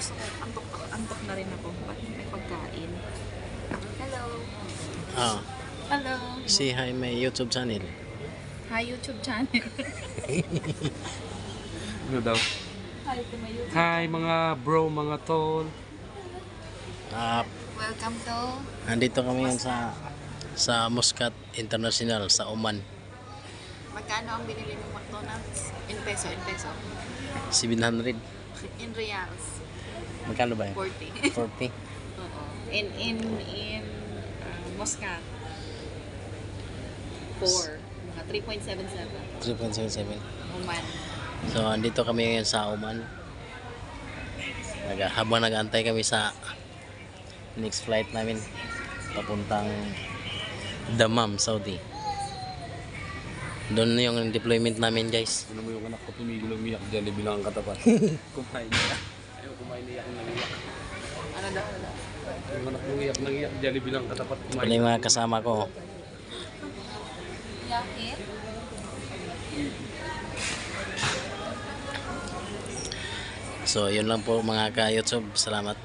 gusto ko, antok na rin ako. Ba't may pagkain? Hello. Ah, Hello. si hi may YouTube channel. Hi, YouTube channel. Ano daw? Hi to my YouTube. Hi mga bro, mga tol. Ah, Welcome to... nandito kami ngayon sa Muscat International sa Oman. Magkano ang binili mo McDonald's? In peso, in peso. 700. In reals. Magkano ba yun? 40. 40. Oo. In Muscat. 4. Mga 3.77. 3.77. Oman. So, andito kami ngayon sa Oman. Habang nag-aantay kami sa next flight namin papuntang Dammam, Saudi. Doon yung deployment namin, guys. Ano mo yung anak ko tumigil umiyak dyan, bilang ang katapat. Kumain niya. Ayaw kumain niyak nang iyak. Ano daw? Yung anak ko iyak nang iyak dyan, bilang katapat kumain. Pala yung mga kasama ko. Yakit? So, yun lang po mga ka-YouTube. Salamat.